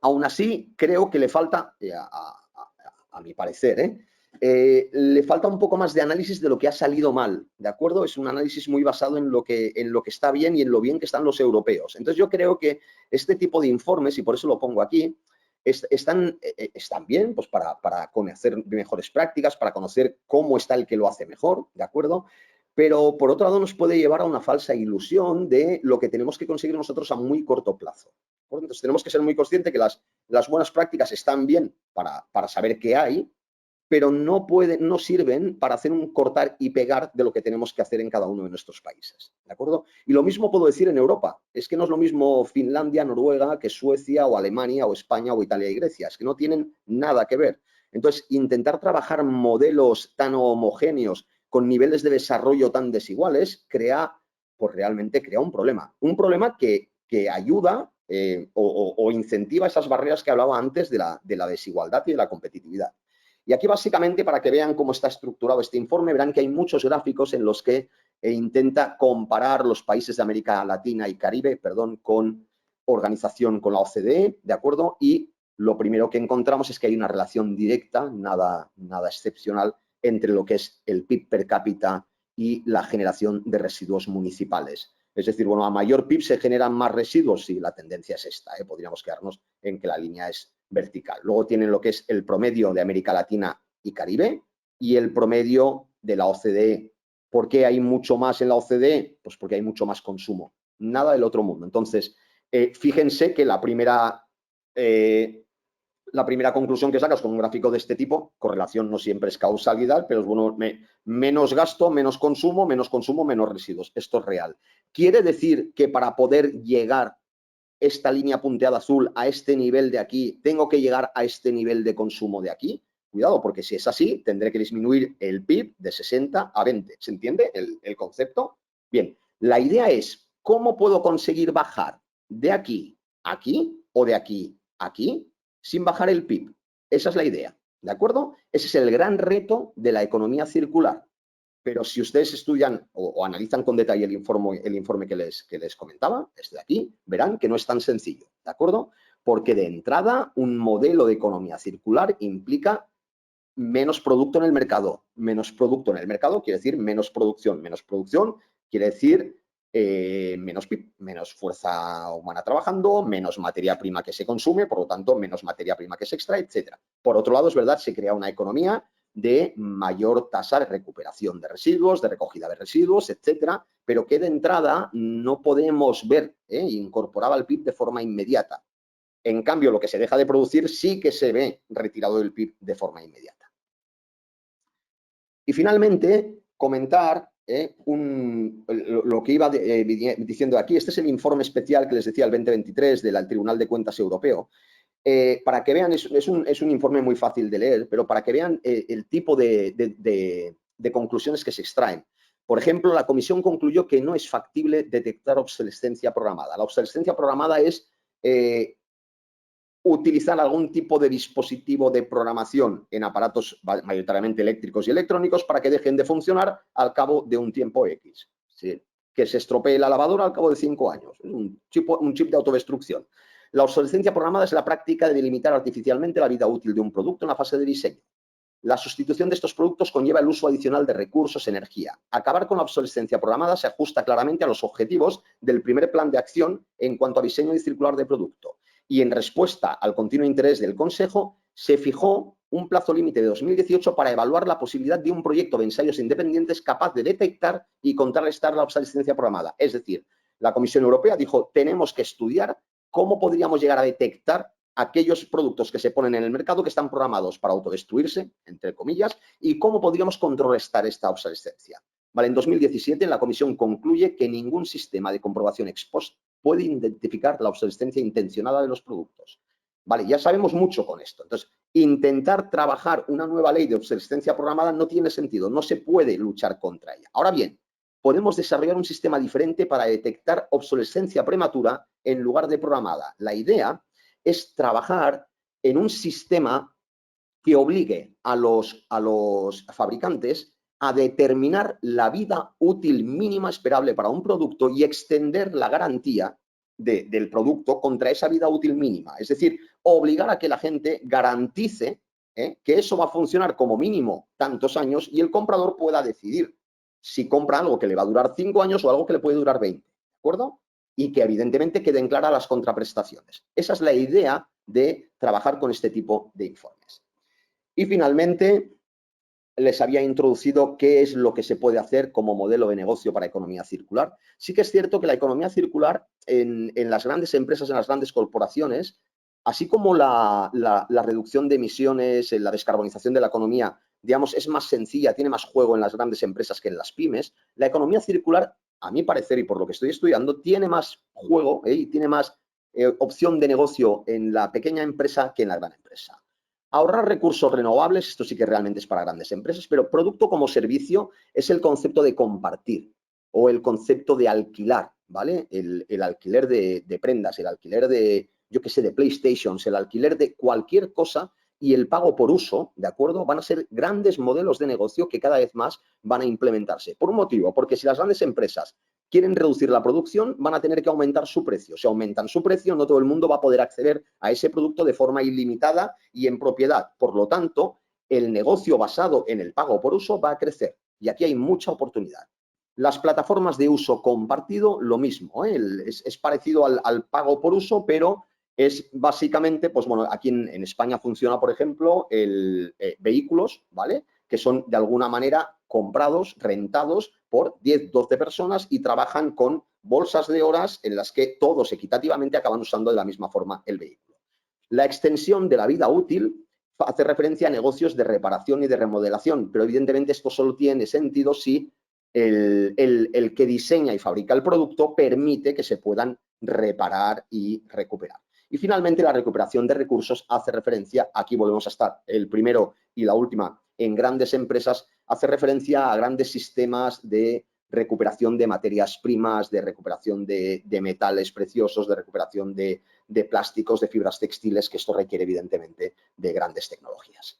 Aún así, creo que le falta, a mi parecer, le falta un poco más de análisis de lo que ha salido mal, ¿de acuerdo? Es un análisis muy basado en lo que está bien y en lo bien que están los europeos. Entonces yo creo que este tipo de informes, y por eso lo pongo aquí, están bien pues para conocer mejores prácticas, para conocer cómo está el que lo hace mejor, ¿de acuerdo? Pero por otro lado nos puede llevar a una falsa ilusión de lo que tenemos que conseguir nosotros a muy corto plazo. Entonces tenemos que ser muy conscientes que las buenas prácticas están bien para saber qué hay, pero no sirven para hacer un cortar y pegar de lo que tenemos que hacer en cada uno de nuestros países, ¿de acuerdo? Y lo mismo puedo decir en Europa, es que no es lo mismo Finlandia, Noruega, que Suecia o Alemania o España o Italia y Grecia, es que no tienen nada que ver. Entonces, intentar trabajar modelos tan homogéneos con niveles de desarrollo tan desiguales pues realmente crea un problema que ayuda o incentiva esas barreras que hablaba antes de la desigualdad y de la competitividad. Y aquí básicamente, para que vean cómo está estructurado este informe, verán que hay muchos gráficos en los que intenta comparar los países de América Latina y Caribe, con organización con la OCDE, ¿de acuerdo? Y lo primero que encontramos es que hay una relación directa, nada excepcional, entre lo que es el PIB per cápita y la generación de residuos municipales. Es decir, bueno, a mayor PIB se generan más residuos, sí, la tendencia es esta, podríamos quedarnos en que la línea es vertical. Luego tienen lo que es el promedio de América Latina y Caribe y el promedio de la OCDE. ¿Por qué hay mucho más en la OCDE? Pues porque hay mucho más consumo. Nada del otro mundo. Entonces, fíjense que la primera conclusión que sacas con un gráfico de este tipo, correlación no siempre es causalidad, pero es bueno, menos gasto, menos consumo, menos residuos. Esto es real. Quiere decir que para poder llegar esta línea punteada azul a este nivel de aquí, tengo que llegar a este nivel de consumo de aquí. Cuidado, porque si es así, tendré que disminuir el PIB de 60 a 20. ¿Se entiende el concepto? Bien, la idea es, ¿cómo puedo conseguir bajar de aquí a aquí o de aquí a aquí sin bajar el PIB? Esa es la idea, ¿de acuerdo? Ese es el gran reto de la economía circular. Pero si ustedes estudian o analizan con detalle el informe que les comentaba, este de aquí, verán que no es tan sencillo, ¿de acuerdo? Porque de entrada, un modelo de economía circular implica menos producto en el mercado. Menos producto en el mercado quiere decir menos producción. Menos producción quiere decir menos PIB, menos fuerza humana trabajando, menos materia prima que se consume, por lo tanto, menos materia prima que se extrae, etc. Por otro lado, es verdad, se crea una economía de mayor tasa de recuperación de residuos, de recogida de residuos, etcétera, pero que de entrada no podemos ver incorporada al PIB de forma inmediata. En cambio, lo que se deja de producir sí que se ve retirado del PIB de forma inmediata. Y finalmente, comentar lo que iba diciendo aquí. Este es el informe especial que les decía, el 2023 del Tribunal de Cuentas Europeo. Para que vean, es un informe muy fácil de leer, pero para que vean el tipo de conclusiones que se extraen. Por ejemplo, la comisión concluyó que no es factible detectar obsolescencia programada. La obsolescencia programada es utilizar algún tipo de dispositivo de programación en aparatos mayoritariamente eléctricos y electrónicos para que dejen de funcionar al cabo de un tiempo X. ¿Sí? Que se estropee la lavadora al cabo de 5 años. Un chip de autodestrucción. La obsolescencia programada es la práctica de delimitar artificialmente la vida útil de un producto en la fase de diseño. La sustitución de estos productos conlleva el uso adicional de recursos, energía. Acabar con la obsolescencia programada se ajusta claramente a los objetivos del primer plan de acción en cuanto a diseño y circular de producto. Y en respuesta al continuo interés del Consejo, se fijó un plazo límite de 2018 para evaluar la posibilidad de un proyecto de ensayos independientes capaz de detectar y contrarrestar la obsolescencia programada. Es decir, la Comisión Europea dijo, tenemos que estudiar cómo podríamos llegar a detectar aquellos productos que se ponen en el mercado que están programados para autodestruirse, entre comillas, y cómo podríamos contrarrestar esta obsolescencia. Vale, en 2017 la Comisión concluye que ningún sistema de comprobación ex post puede identificar la obsolescencia intencionada de los productos. Vale, ya sabemos mucho con esto. Entonces, intentar trabajar una nueva ley de obsolescencia programada no tiene sentido, no se puede luchar contra ella. Ahora bien, podemos desarrollar un sistema diferente para detectar obsolescencia prematura en lugar de programada. La idea es trabajar en un sistema que obligue a los fabricantes a determinar la vida útil mínima esperable para un producto y extender la garantía del producto contra esa vida útil mínima. Es decir, obligar a que la gente garantice que eso va a funcionar como mínimo tantos años y el comprador pueda decidir si compra algo que le va a durar 5 años o algo que le puede durar 20, ¿de acuerdo? Y que evidentemente queden claras las contraprestaciones. Esa es la idea de trabajar con este tipo de informes. Y finalmente, les había introducido qué es lo que se puede hacer como modelo de negocio para economía circular. Sí que es cierto que la economía circular en las grandes empresas, en las grandes corporaciones, así como la reducción de emisiones, la descarbonización de la economía, digamos, es más sencilla, tiene más juego en las grandes empresas que en las pymes, la economía circular, a mi parecer y por lo que estoy estudiando, tiene más juego y tiene más opción de negocio en la pequeña empresa que en la gran empresa. Ahorrar recursos renovables, esto sí que realmente es para grandes empresas, pero producto como servicio es el concepto de compartir o el concepto de alquilar, ¿vale? El alquiler de prendas, el alquiler de, yo qué sé, de PlayStations, el alquiler de cualquier cosa y el pago por uso, ¿de acuerdo? Van a ser grandes modelos de negocio que cada vez más van a implementarse. Por un motivo, porque si las grandes empresas quieren reducir la producción, van a tener que aumentar su precio. Si aumentan su precio, no todo el mundo va a poder acceder a ese producto de forma ilimitada y en propiedad. Por lo tanto, el negocio basado en el pago por uso va a crecer y aquí hay mucha oportunidad. Las plataformas de uso compartido, lo mismo, es parecido al pago por uso, pero es básicamente, pues bueno, aquí en España funciona, por ejemplo, vehículos, ¿vale? Que son de alguna manera comprados, rentados por 10, 12 personas y trabajan con bolsas de horas en las que todos equitativamente acaban usando de la misma forma el vehículo. La extensión de la vida útil hace referencia a negocios de reparación y de remodelación, pero evidentemente esto solo tiene sentido si el que diseña y fabrica el producto permite que se puedan reparar y recuperar. Y finalmente, la recuperación de recursos hace referencia, aquí volvemos a estar, el primero y la última, en grandes empresas, hace referencia a grandes sistemas de recuperación de materias primas, de recuperación de metales preciosos, de recuperación de plásticos, de fibras textiles, que esto requiere evidentemente de grandes tecnologías.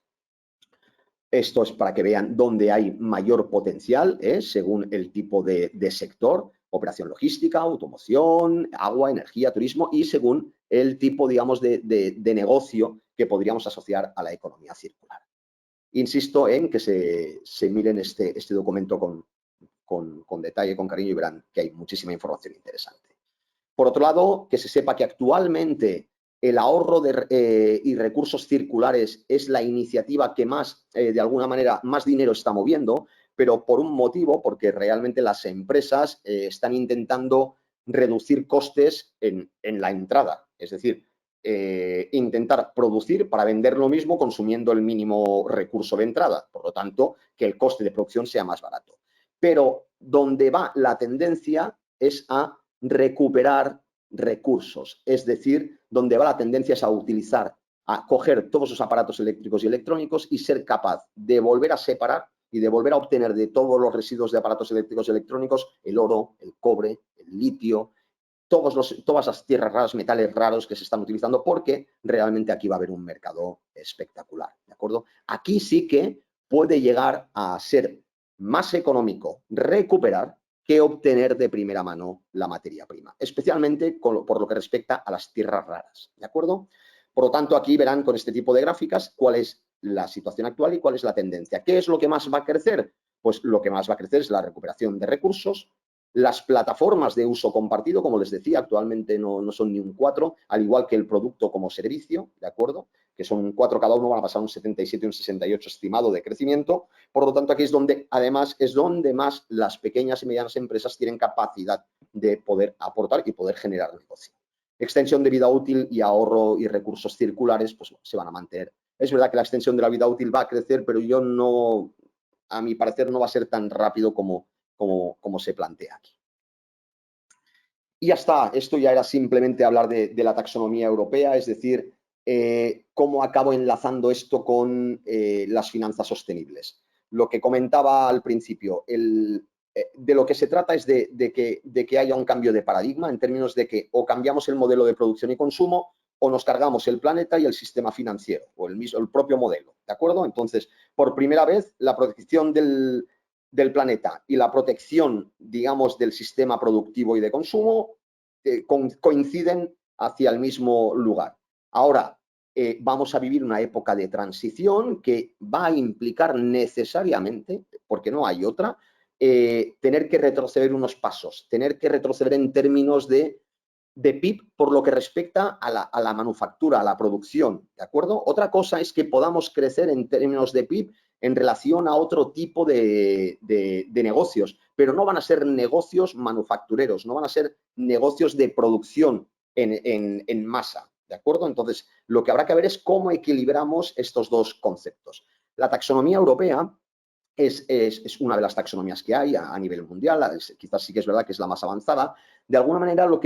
Esto es para que vean dónde hay mayor potencial, según el tipo de sector, operación logística, automoción, agua, energía, turismo y según el tipo, digamos, de negocio que podríamos asociar a la economía circular. Insisto en que se miren este documento con detalle, con cariño y verán que hay muchísima información interesante. Por otro lado, que se sepa que actualmente el ahorro y recursos circulares es la iniciativa que más, de alguna manera, más dinero está moviendo, pero por un motivo, porque realmente las empresas están intentando reducir costes en la entrada. Es decir, intentar producir para vender lo mismo consumiendo el mínimo recurso de entrada. Por lo tanto, que el coste de producción sea más barato. Pero donde va la tendencia es a recuperar recursos, es decir, donde va la tendencia es a utilizar, a coger todos los aparatos eléctricos y electrónicos y ser capaz de volver a separar y de volver a obtener de todos los residuos de aparatos eléctricos y electrónicos el oro, el cobre, el litio, todas las tierras raras, metales raros que se están utilizando, porque realmente aquí va a haber un mercado espectacular, ¿de acuerdo? Aquí sí que puede llegar a ser más económico recuperar que obtener de primera mano la materia prima, especialmente por lo que respecta a las tierras raras, ¿de acuerdo? Por lo tanto, aquí verán con este tipo de gráficas cuál es la situación actual y cuál es la tendencia. ¿Qué es lo que más va a crecer? Pues lo que más va a crecer es la recuperación de recursos. Las plataformas de uso compartido, como les decía, actualmente no son ni un 4, al igual que el producto como servicio, ¿de acuerdo? Que son un 4 cada uno, van a pasar un 77 y un 68 estimado de crecimiento. Por lo tanto, aquí es donde, además, es donde más las pequeñas y medianas empresas tienen capacidad de poder aportar y poder generar negocio. Extensión de vida útil y ahorro y recursos circulares, pues se van a mantener. Es verdad que la extensión de la vida útil va a crecer, pero yo no, a mi parecer, no va a ser tan rápido como se plantea aquí. Y ya está, esto ya era simplemente hablar de la taxonomía europea, es decir, cómo acabo enlazando esto con las finanzas sostenibles. Lo que comentaba al principio, de lo que se trata es de que haya un cambio de paradigma en términos de que o cambiamos el modelo de producción y consumo o nos cargamos el planeta y el sistema financiero o el propio modelo, ¿de acuerdo? Entonces, por primera vez, la protección del planeta y la protección, digamos, del sistema productivo y de consumo coinciden hacia el mismo lugar. Ahora, vamos a vivir una época de transición que va a implicar necesariamente, porque no hay otra, tener que retroceder unos pasos, tener que retroceder en términos de PIB por lo que respecta a la manufactura, a la producción, ¿de acuerdo? Otra cosa es que podamos crecer en términos de PIB en relación a otro tipo de negocios, pero no van a ser negocios manufactureros, no van a ser negocios de producción en masa, ¿de acuerdo? Entonces, lo que habrá que ver es cómo equilibramos estos dos conceptos. La taxonomía europea es una de las taxonomías que hay a nivel mundial, quizás sí que es verdad que es la más avanzada. De alguna manera, lo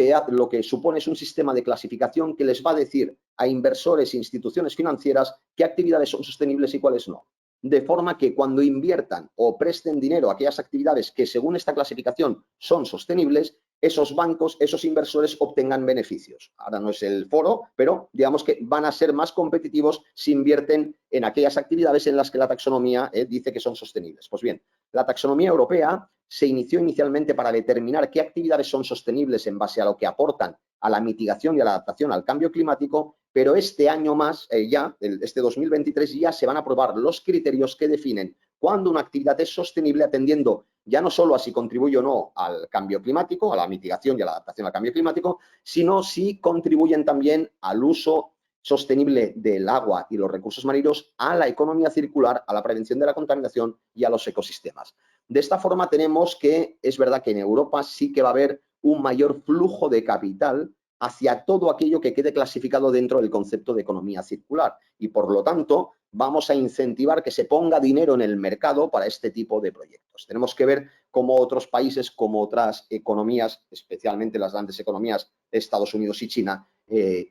que supone es un sistema de clasificación que les va a decir a inversores e instituciones financieras qué actividades son sostenibles y cuáles no. De forma que cuando inviertan o presten dinero a aquellas actividades que según esta clasificación son sostenibles, esos bancos, esos inversores obtengan beneficios. Ahora no es el foro, pero digamos que van a ser más competitivos si invierten en aquellas actividades en las que la taxonomía dice que son sostenibles. Pues bien, la taxonomía europea se inició inicialmente para determinar qué actividades son sostenibles en base a lo que aportan a la mitigación y a la adaptación al cambio climático, pero este año más, este 2023, ya se van a aprobar los criterios que definen cuándo una actividad es sostenible atendiendo ya no solo a si contribuye o no al cambio climático, a la mitigación y a la adaptación al cambio climático, sino si contribuyen también al uso sostenible del agua y los recursos marinos, a la economía circular, a la prevención de la contaminación y a los ecosistemas. De esta forma tenemos que, es verdad que en Europa sí que va a haber un mayor flujo de capital hacia todo aquello que quede clasificado dentro del concepto de economía circular y, por lo tanto, vamos a incentivar que se ponga dinero en el mercado para este tipo de proyectos. Tenemos que ver cómo otros países, como otras economías, especialmente las grandes economías de Estados Unidos y China,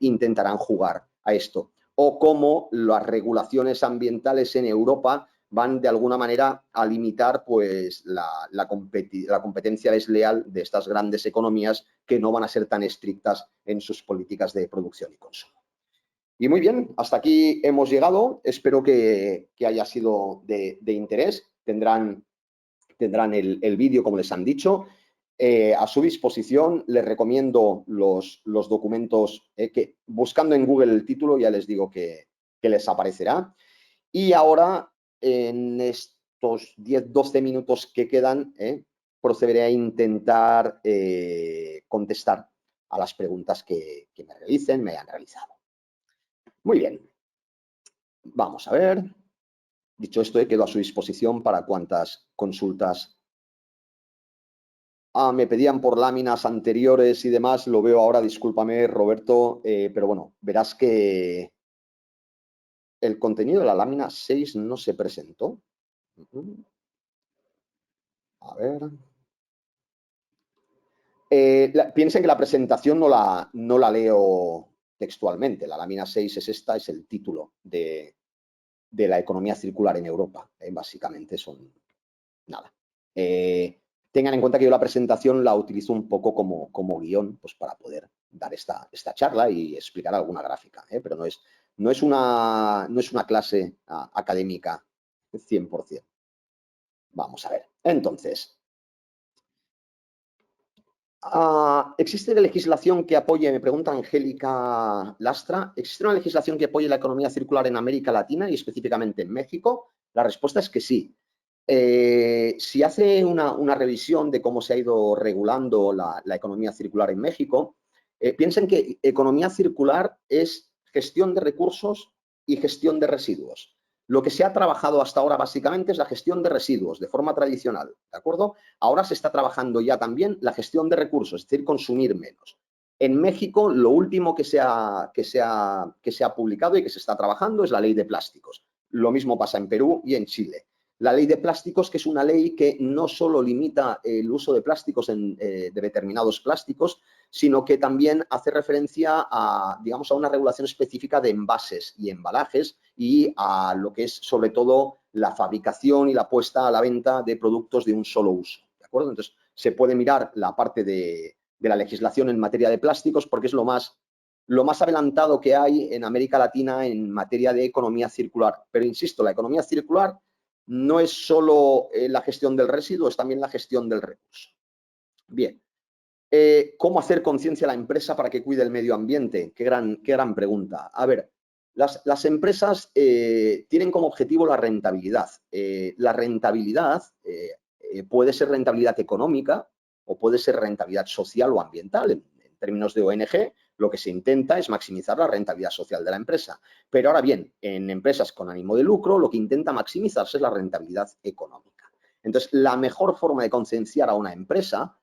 intentarán jugar a esto. O cómo las regulaciones ambientales en Europa van de alguna manera a limitar pues, la competencia desleal de estas grandes economías que no van a ser tan estrictas en sus políticas de producción y consumo. Y muy bien, hasta aquí hemos llegado. Espero que haya sido de interés. Tendrán el vídeo, como les han dicho, a su disposición. Les recomiendo los documentos que, buscando en Google el título, ya les digo que les aparecerá. Y ahora, en estos 10-12 minutos que quedan, procederé a intentar contestar a las preguntas que me hayan realizado. Muy bien. Vamos a ver. Dicho esto, quedo a su disposición para cuantas consultas. Me pedían por láminas anteriores y demás. Lo veo ahora, discúlpame, Roberto, pero bueno, verás que el contenido de la lámina 6 no se presentó. A ver. Piensen que la presentación no la leo textualmente. La lámina 6 es esta, es el título de la economía circular en Europa. Básicamente son nada. Tengan en cuenta que yo la presentación la utilizo un poco como guión, pues para poder dar esta charla y explicar alguna gráfica, pero no es una clase académica 100%. Vamos a ver. Entonces, ¿existe legislación que apoye, me pregunta Angélica Lastra, ¿existe una legislación que apoye la economía circular en América Latina y específicamente en México? La respuesta es que sí. Si hace una revisión de cómo se ha ido regulando la economía circular en México, piensen que economía circular es gestión de recursos y gestión de residuos. Lo que se ha trabajado hasta ahora básicamente es la gestión de residuos de forma tradicional, ¿de acuerdo? Ahora se está trabajando ya también la gestión de recursos, es decir, consumir menos. En México, lo último que se ha publicado y que se está trabajando es la ley de plásticos. Lo mismo pasa en Perú y en Chile. La ley de plásticos, que es una ley que no solo limita el uso de plásticos, de determinados plásticos, sino que también hace referencia a, digamos, a una regulación específica de envases y embalajes y a lo que es, sobre todo, la fabricación y la puesta a la venta de productos de un solo uso, ¿de acuerdo? Entonces, se puede mirar la parte de la legislación en materia de plásticos porque es lo más adelantado que hay en América Latina en materia de economía circular. Pero, insisto, la economía circular no es solo la gestión del residuo, es también la gestión del recurso. Bien. ¿Cómo hacer conciencia a la empresa para que cuide el medio ambiente? Qué gran pregunta. A ver, Las empresas tienen como objetivo la rentabilidad. La rentabilidad puede ser rentabilidad económica o puede ser rentabilidad social o ambiental. En términos de ONG, lo que se intenta es maximizar la rentabilidad social de la empresa. Pero ahora bien, en empresas con ánimo de lucro, lo que intenta maximizarse es la rentabilidad económica. Entonces, la mejor forma de concienciar a una empresa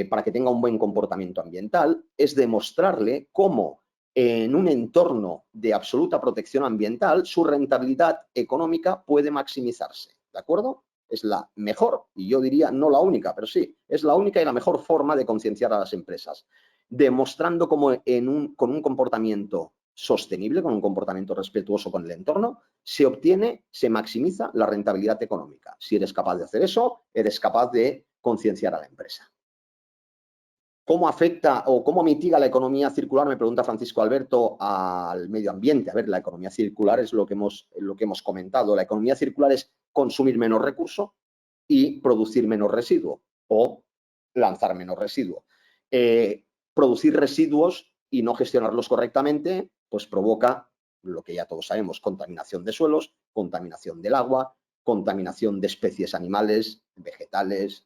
para que tenga un buen comportamiento ambiental es demostrarle cómo en un entorno de absoluta protección ambiental su rentabilidad económica puede maximizarse, ¿de acuerdo? Es la mejor, y yo diría no la única, pero sí, es la única y la mejor forma de concienciar a las empresas, demostrando cómo con un comportamiento sostenible, con un comportamiento respetuoso con el entorno, se maximiza la rentabilidad económica. Si eres capaz de hacer eso, eres capaz de concienciar a la empresa. ¿Cómo afecta o cómo mitiga la economía circular? Me pregunta Francisco Alberto, al medio ambiente. A ver, la economía circular es lo que hemos comentado. La economía circular es consumir menos recurso y producir menos residuo o lanzar menos residuo. Producir residuos y no gestionarlos correctamente, pues provoca lo que ya todos sabemos: contaminación de suelos, contaminación del agua, contaminación de especies animales, vegetales,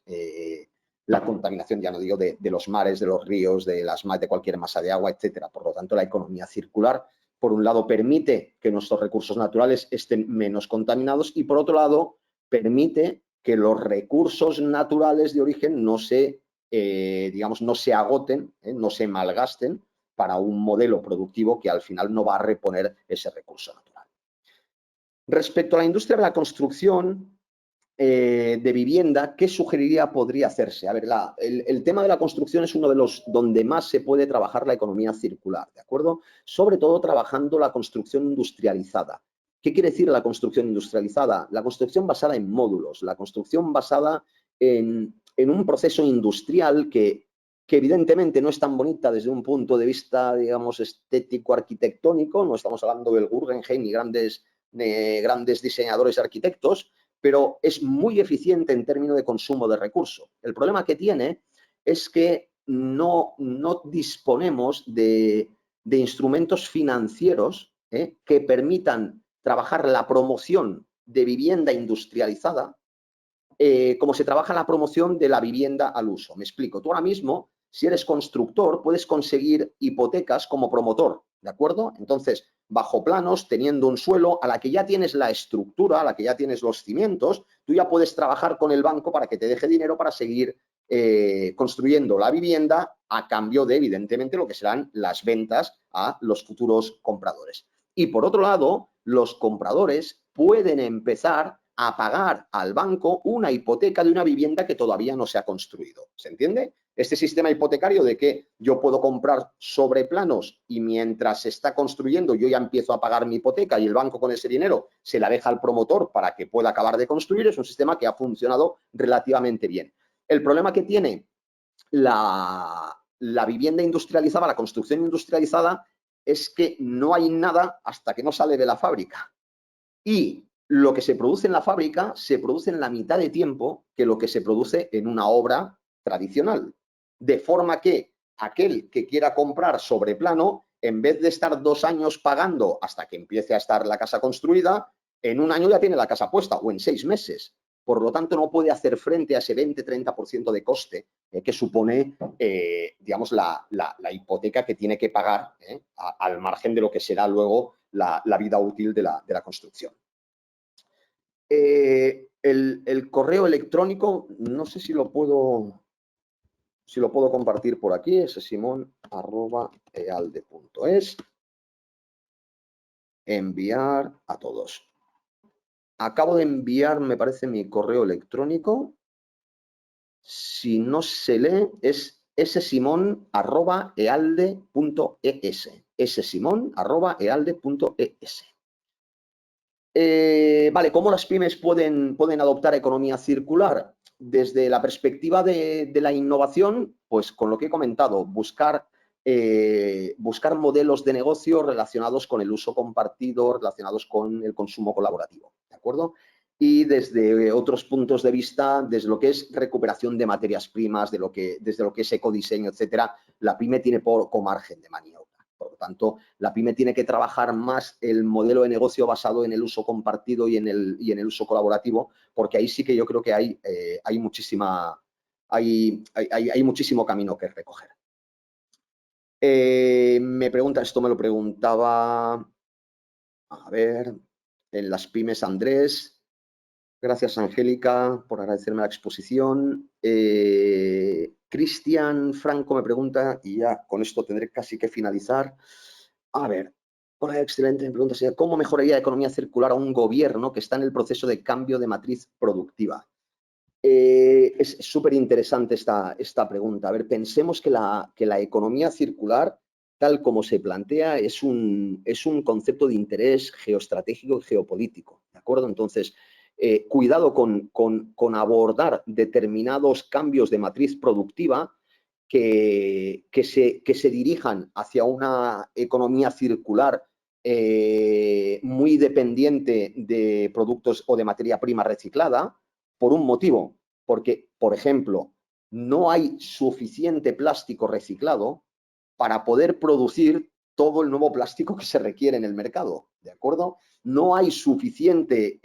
la contaminación, ya no digo de los mares, de los ríos, de cualquier masa de agua, etcétera. Por lo tanto, la economía circular, por un lado, permite que nuestros recursos naturales estén menos contaminados y, por otro lado, permite que los recursos naturales de origen no se agoten, no se malgasten para un modelo productivo que al final no va a reponer ese recurso natural. Respecto a la industria de la construcción de vivienda, ¿qué sugeriría podría hacerse? A ver, el tema de la construcción es uno de los donde más se puede trabajar la economía circular, ¿de acuerdo? Sobre todo trabajando la construcción industrializada. ¿Qué quiere decir la construcción industrializada? La construcción basada en módulos, la construcción basada en un proceso industrial que evidentemente no es tan bonita desde un punto de vista, digamos, estético, arquitectónico. No estamos hablando del Guggenheim ni grandes diseñadores y arquitectos, pero es muy eficiente en términos de consumo de recursos. El problema que tiene es que no disponemos de instrumentos financieros que permitan trabajar la promoción de vivienda industrializada como se trabaja la promoción de la vivienda al uso. Me explico. Tú ahora mismo, si eres constructor, puedes conseguir hipotecas como promotor, ¿de acuerdo? Entonces, bajo planos, teniendo un suelo, a la que ya tienes la estructura, a la que ya tienes los cimientos, tú ya puedes trabajar con el banco para que te deje dinero para seguir construyendo la vivienda a cambio de, evidentemente, lo que serán las ventas a los futuros compradores. Y por otro lado, los compradores pueden empezar a pagar al banco una hipoteca de una vivienda que todavía no se ha construido. ¿Se entiende? Este sistema hipotecario de que yo puedo comprar sobre planos y mientras se está construyendo yo ya empiezo a pagar mi hipoteca y el banco con ese dinero se la deja al promotor para que pueda acabar de construir, es un sistema que ha funcionado relativamente bien. El problema que tiene la vivienda industrializada, la construcción industrializada, es que no hay nada hasta que no sale de la fábrica. Y lo que se produce en la fábrica se produce en la mitad de tiempo que lo que se produce en una obra tradicional. De forma que aquel que quiera comprar sobre plano, en vez de estar 2 años pagando hasta que empiece a estar la casa construida, en 1 año ya tiene la casa puesta o en 6 meses. Por lo tanto, no puede hacer frente a ese 20-30% de coste que supone, digamos, la hipoteca que tiene que pagar al margen de lo que será luego la vida útil de la construcción. El correo electrónico, no sé si lo puedo compartir por aquí, es simon@ealde.es. Enviar a todos. Acabo de enviar, me parece, mi correo electrónico. Si no se lee, es ssimon@ealde.es. ssimon@ealde.es. Vale, ¿cómo las pymes pueden adoptar economía circular? Desde la perspectiva de la innovación, pues con lo que he comentado, buscar modelos de negocio relacionados con el uso compartido, relacionados con el consumo colaborativo, ¿de acuerdo? Y desde otros puntos de vista, desde lo que es recuperación de materias primas, desde lo que es ecodiseño, etcétera, la pyme tiene poco margen de maniobra. Por lo tanto, la pyme tiene que trabajar más el modelo de negocio basado en el uso compartido y en el uso colaborativo, porque ahí sí que yo creo que hay muchísimo camino que recoger. Me pregunta, esto me lo preguntaba, a ver, en las pymes Andrés. Gracias, Angélica, por agradecerme la exposición. Cristian Franco me pregunta, y ya con esto tendré casi que finalizar. A ver, hola, excelente. Me pregunta, ¿cómo mejoraría la economía circular a un gobierno que está en el proceso de cambio de matriz productiva? Es súper interesante esta pregunta. A ver, pensemos que la economía circular, tal como se plantea, es un concepto de interés geoestratégico y geopolítico, ¿de acuerdo? Entonces, cuidado con abordar determinados cambios de matriz productiva que se dirijan hacia una economía circular muy dependiente de productos o de materia prima reciclada, por un motivo, porque, por ejemplo, no hay suficiente plástico reciclado para poder producir todo el nuevo plástico que se requiere en el mercado, ¿de acuerdo? No hay suficiente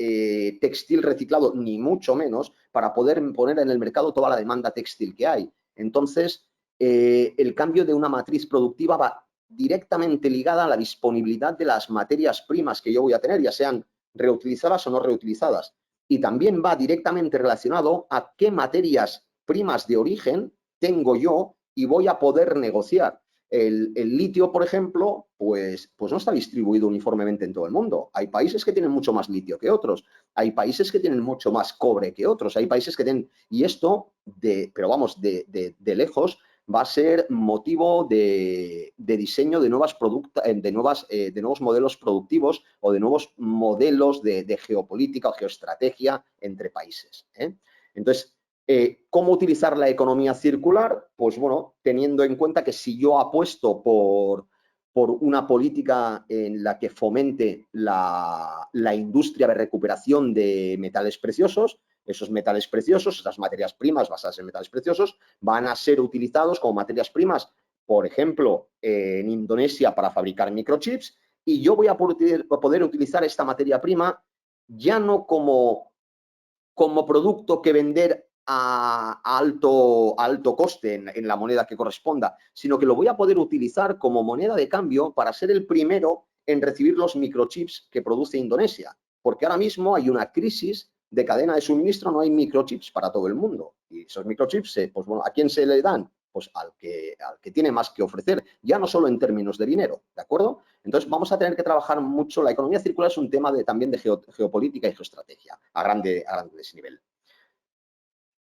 textil reciclado, ni mucho menos, para poder poner en el mercado toda la demanda textil que hay. Entonces, el cambio de una matriz productiva va directamente ligada a la disponibilidad de las materias primas que yo voy a tener, ya sean reutilizadas o no reutilizadas. Y también va directamente relacionado a qué materias primas de origen tengo yo y voy a poder negociar. El litio, por ejemplo, pues no está distribuido uniformemente en todo el mundo. Hay países que tienen mucho más litio que otros. Hay países que tienen mucho más cobre que otros. Hay países que tienen... Y esto, pero vamos, de lejos, va a ser motivo de diseño de nuevos modelos productivos o de nuevos modelos de geopolítica o geoestrategia entre países. Entonces, ¿cómo utilizar la economía circular? Pues bueno, teniendo en cuenta que si yo apuesto por una política en la que fomente la industria de recuperación de metales preciosos, esos metales preciosos, esas materias primas basadas en metales preciosos, van a ser utilizados como materias primas, por ejemplo, en Indonesia para fabricar microchips, y yo voy a poder utilizar esta materia prima ya no como producto que vender a alto coste en la moneda que corresponda, sino que lo voy a poder utilizar como moneda de cambio para ser el primero en recibir los microchips que produce Indonesia, porque ahora mismo hay una crisis de cadena de suministro, no hay microchips para todo el mundo. Y esos microchips, pues bueno, ¿a quién se le dan? Pues al que tiene más que ofrecer, ya no solo en términos de dinero, ¿de acuerdo? Entonces vamos a tener que trabajar mucho. La economía circular es un tema también de geopolítica y geoestrategia a grande nivel.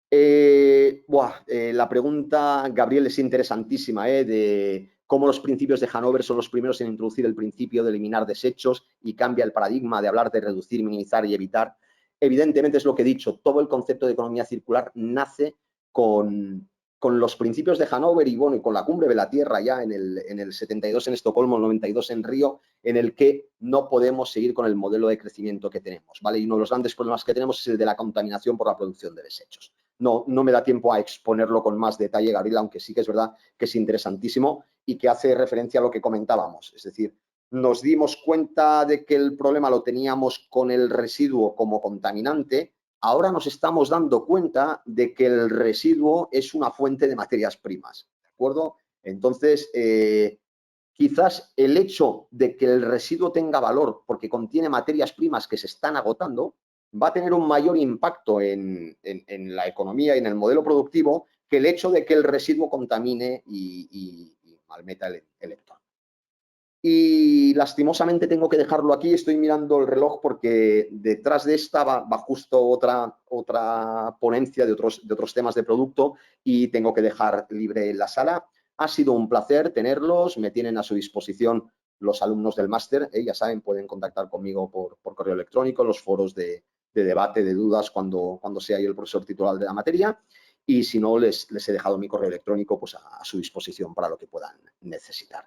La pregunta, Gabriel, es interesantísima, de cómo los principios de Hannover son los primeros en introducir el principio de eliminar desechos y cambia el paradigma de hablar de reducir, minimizar y evitar. Evidentemente es lo que he dicho, todo el concepto de economía circular nace con los principios de Hannover y con la cumbre de la Tierra ya en el 72 en Estocolmo, el 92 en Río, en el que no podemos seguir con el modelo de crecimiento que tenemos, ¿vale? Y uno de los grandes problemas que tenemos es el de la contaminación por la producción de desechos. No me da tiempo a exponerlo con más detalle, Gabriel, aunque sí que es verdad que es interesantísimo y que hace referencia a lo que comentábamos. Es decir, nos dimos cuenta de que el problema lo teníamos con el residuo como contaminante. Ahora nos estamos dando cuenta de que el residuo es una fuente de materias primas, ¿de acuerdo? Entonces, quizás el hecho de que el residuo tenga valor porque contiene materias primas que se están agotando va a tener un mayor impacto en la economía y en el modelo productivo que el hecho de que el residuo contamine y malmeta el entorno. Y lastimosamente tengo que dejarlo aquí. Estoy mirando el reloj porque detrás de esta va justo otra ponencia de otros temas de producto y tengo que dejar libre la sala. Ha sido un placer tenerlos. Me tienen a su disposición los alumnos del máster. Ya saben, pueden contactar conmigo por correo electrónico, los foros de debate, de dudas, cuando sea yo el profesor titular de la materia. Y si no, les he dejado mi correo electrónico pues, a su disposición para lo que puedan necesitar.